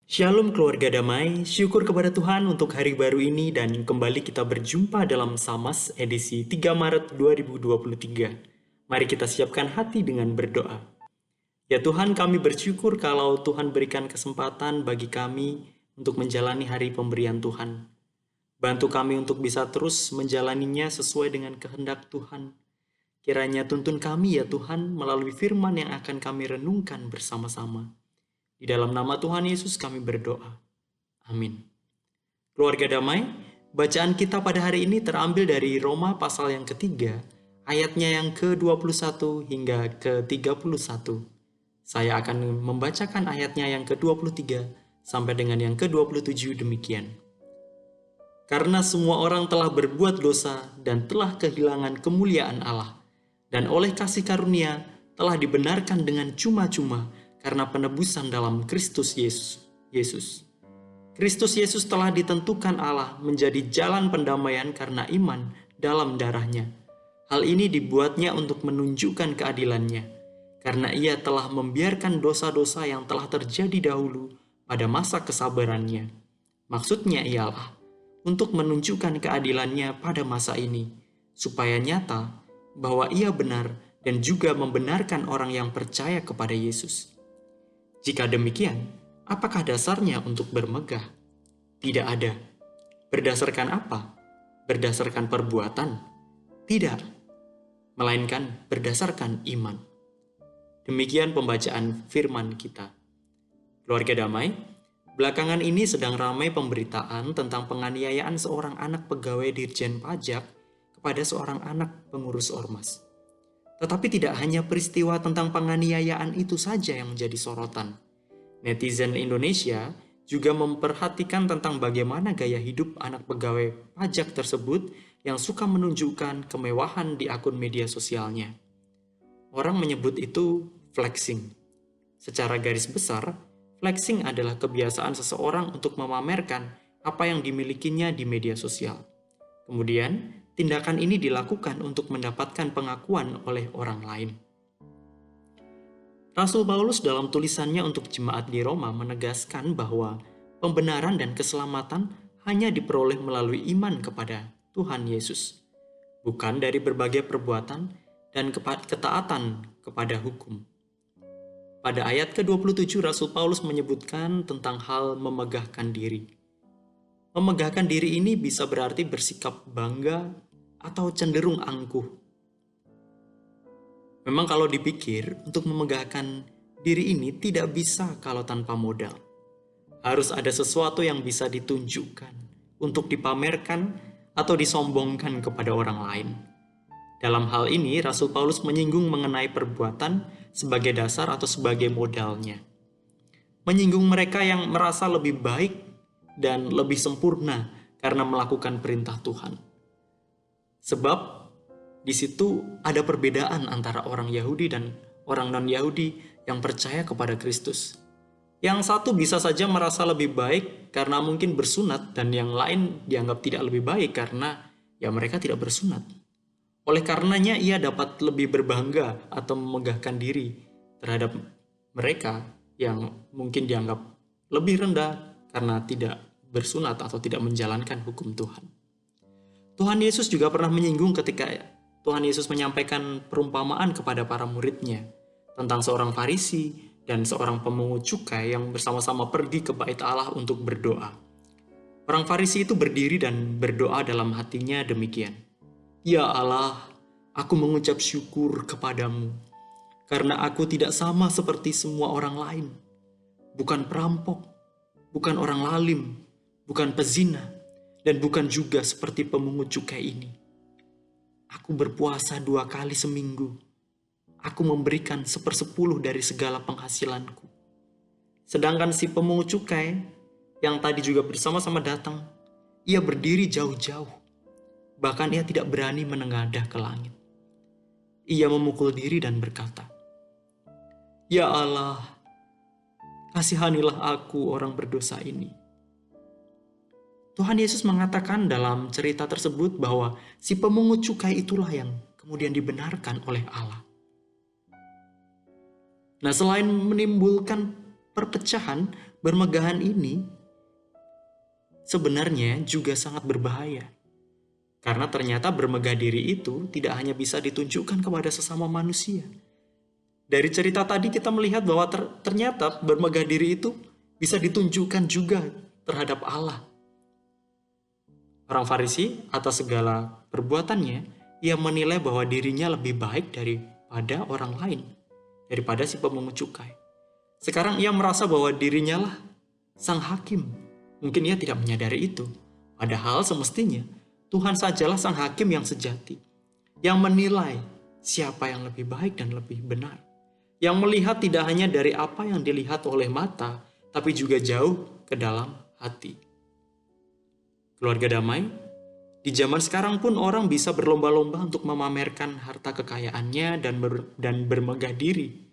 Shalom keluarga damai, syukur kepada Tuhan untuk hari baru ini dan kembali kita berjumpa dalam Samas edisi 3 Maret 2023. Mari kita siapkan hati dengan berdoa. Ya Tuhan, kami bersyukur kalau Tuhan berikan kesempatan bagi kami untuk menjalani hari pemberian Tuhan. Bantu kami untuk bisa terus menjalaninya sesuai dengan kehendak Tuhan. Kiranya tuntun kami ya Tuhan melalui firman yang akan kami renungkan bersama-sama. Di dalam nama Tuhan Yesus kami berdoa. Amin. Keluarga damai, bacaan kita pada hari ini terambil dari Roma pasal yang ketiga, ayatnya yang ke-21 hingga ke-31. Saya akan membacakan ayatnya yang ke-23 sampai dengan yang ke-27 demikian. Karena semua orang telah berbuat dosa dan telah kehilangan kemuliaan Allah, dan oleh kasih karunia telah dibenarkan dengan cuma-cuma karena penebusan dalam Kristus Yesus. Kristus Yesus telah ditentukan Allah menjadi jalan pendamaian karena iman dalam darahnya. Hal ini dibuatnya untuk menunjukkan keadilannya, karena ia telah membiarkan dosa-dosa yang telah terjadi dahulu pada masa kesabarannya. Maksudnya ialah untuk menunjukkan keadilannya pada masa ini, supaya nyata bahwa ia benar dan juga membenarkan orang yang percaya kepada Yesus. Jika demikian, apakah dasarnya untuk bermegah? Tidak ada. Berdasarkan apa? Berdasarkan perbuatan? Tidak. Melainkan berdasarkan iman. Demikian pembacaan firman kita. Keluarga damai, belakangan ini sedang ramai pemberitaan tentang penganiayaan seorang anak pegawai Dirjen Pajak kepada seorang anak pengurus ormas. Tetapi tidak hanya peristiwa tentang penganiayaan itu saja yang menjadi sorotan. Netizen Indonesia juga memperhatikan tentang bagaimana gaya hidup anak pegawai pajak tersebut yang suka menunjukkan kemewahan di akun media sosialnya. Orang menyebut itu flexing. Secara garis besar, flexing adalah kebiasaan seseorang untuk memamerkan apa yang dimilikinya di media sosial. Kemudian, tindakan ini dilakukan untuk mendapatkan pengakuan oleh orang lain. Rasul Paulus dalam tulisannya untuk jemaat di Roma menegaskan bahwa pembenaran dan keselamatan hanya diperoleh melalui iman kepada Tuhan Yesus, bukan dari berbagai perbuatan dan ketaatan kepada hukum. Pada ayat ke-27 Rasul Paulus menyebutkan tentang hal memegahkan diri. Memegahkan diri ini bisa berarti bersikap bangga atau cenderung angkuh. Memang kalau dipikir, untuk memegahkan diri ini tidak bisa kalau tanpa modal. Harus ada sesuatu yang bisa ditunjukkan, untuk dipamerkan atau disombongkan kepada orang lain. Dalam hal ini, Rasul Paulus menyinggung mengenai perbuatan sebagai dasar atau sebagai modalnya. Menyinggung mereka yang merasa lebih baik dan lebih sempurna karena melakukan perintah Tuhan. Sebab di situ ada perbedaan antara orang Yahudi dan orang non-Yahudi yang percaya kepada Kristus. Yang satu bisa saja merasa lebih baik karena mungkin bersunat, dan yang lain dianggap tidak lebih baik karena ya mereka tidak bersunat. Oleh karenanya ia dapat lebih berbangga atau memegahkan diri terhadap mereka yang mungkin dianggap lebih rendah karena tidak bersunat atau tidak menjalankan hukum Tuhan. Tuhan Yesus juga pernah menyinggung ketika Tuhan Yesus menyampaikan perumpamaan kepada para muridnya tentang seorang Farisi dan seorang pemungut cukai yang bersama-sama pergi ke bait Allah untuk berdoa. Orang Farisi itu berdiri dan berdoa dalam hatinya demikian. Ya Allah, aku mengucap syukur kepadamu karena aku tidak sama seperti semua orang lain. Bukan perampok, bukan orang lalim, bukan pezina, dan bukan juga seperti pemungut cukai ini. Aku berpuasa 2 kali seminggu. Aku memberikan 1/10 dari segala penghasilanku. Sedangkan si pemungut cukai yang tadi juga bersama-sama datang, ia berdiri jauh-jauh. Bahkan ia tidak berani menengadah ke langit. Ia memukul diri dan berkata, Ya Allah, kasihanilah aku orang berdosa ini. Tuhan Yesus mengatakan dalam cerita tersebut bahwa si pemungut cukai itulah yang kemudian dibenarkan oleh Allah. Nah, selain menimbulkan perpecahan, bermegahan ini sebenarnya juga sangat berbahaya. Karena ternyata bermegah diri itu tidak hanya bisa ditunjukkan kepada sesama manusia. Dari cerita tadi kita melihat bahwa ternyata bermegah diri itu bisa ditunjukkan juga terhadap Allah. Orang Farisi atas segala perbuatannya, ia menilai bahwa dirinya lebih baik daripada orang lain, daripada si pemungut cukai. Sekarang ia merasa bahwa dirinya lah sang hakim. Mungkin ia tidak menyadari itu. Padahal semestinya Tuhan sajalah sang hakim yang sejati, yang menilai siapa yang lebih baik dan lebih benar. Yang melihat tidak hanya dari apa yang dilihat oleh mata, tapi juga jauh ke dalam hati. Keluarga damai, di zaman sekarang pun orang bisa berlomba-lomba untuk memamerkan harta kekayaannya dan bermegah diri.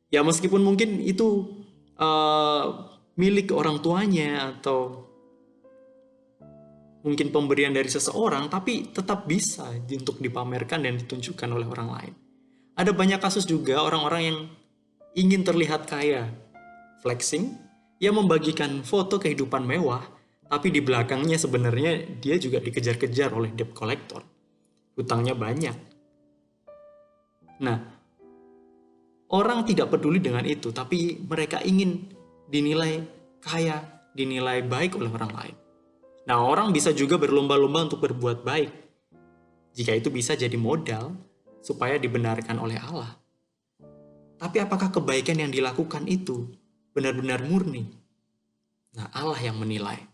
Ya meskipun mungkin itu milik orang tuanya atau mungkin pemberian dari seseorang, tapi tetap bisa untuk dipamerkan dan ditunjukkan oleh orang lain. Ada banyak kasus juga orang-orang yang ingin terlihat kaya, flexing, ia membagikan foto kehidupan mewah, tapi di belakangnya sebenarnya dia juga dikejar-kejar oleh debt collector. Hutangnya banyak. Nah, orang tidak peduli dengan itu, tapi mereka ingin dinilai kaya, dinilai baik oleh orang lain. Nah, orang bisa juga berlomba-lomba untuk berbuat baik. Jika itu bisa jadi modal supaya dibenarkan oleh Allah. Tapi apakah kebaikan yang dilakukan itu benar-benar murni? Nah, Allah yang menilai.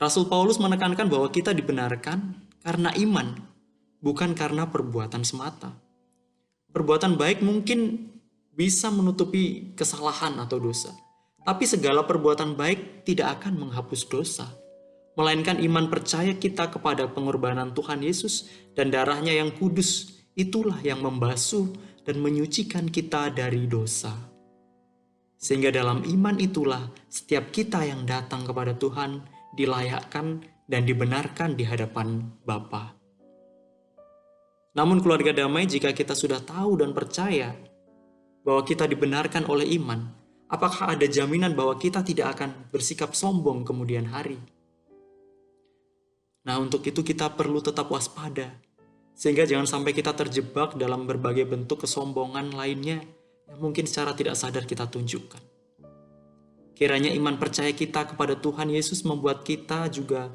Rasul Paulus menekankan bahwa kita dibenarkan karena iman, bukan karena perbuatan semata. Perbuatan baik mungkin bisa menutupi kesalahan atau dosa. Tapi segala perbuatan baik tidak akan menghapus dosa. Melainkan iman percaya kita kepada pengorbanan Tuhan Yesus dan darahnya yang kudus, itulah yang membasuh dan menyucikan kita dari dosa. Sehingga dalam iman itulah setiap kita yang datang kepada Tuhan dilayakkan dan dibenarkan di hadapan Bapa. Namun keluarga damai, jika kita sudah tahu dan percaya bahwa kita dibenarkan oleh iman, apakah ada jaminan bahwa kita tidak akan bersikap sombong kemudian hari? Nah, untuk itu kita perlu tetap waspada, sehingga jangan sampai kita terjebak dalam berbagai bentuk kesombongan lainnya yang mungkin secara tidak sadar kita tunjukkan. Kiranya iman percaya kita kepada Tuhan Yesus membuat kita juga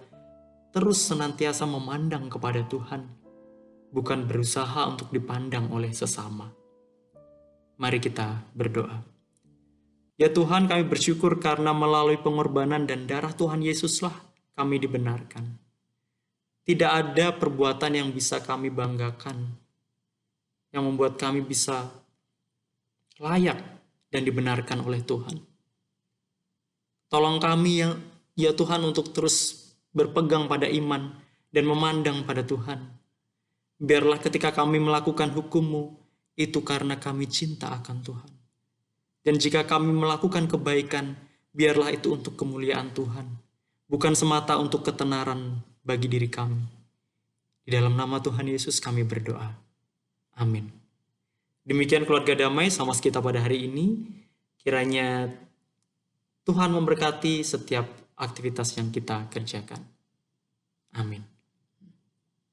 terus senantiasa memandang kepada Tuhan, bukan berusaha untuk dipandang oleh sesama. Mari kita berdoa. Ya Tuhan, kami bersyukur karena melalui pengorbanan dan darah Tuhan Yesuslah kami dibenarkan. Tidak ada perbuatan yang bisa kami banggakan, yang membuat kami bisa layak dan dibenarkan oleh Tuhan. Tolong kami ya Tuhan untuk terus berpegang pada iman dan memandang pada Tuhan. Biarlah ketika kami melakukan hukum-Mu, itu karena kami cinta akan Tuhan. Dan jika kami melakukan kebaikan, biarlah itu untuk kemuliaan Tuhan, bukan semata untuk ketenaran bagi diri kami. Di dalam nama Tuhan Yesus kami berdoa. Amin. Demikian keluarga damai sama kita pada hari ini. Kiranya Tuhan memberkati setiap aktivitas yang kita kerjakan. Amin.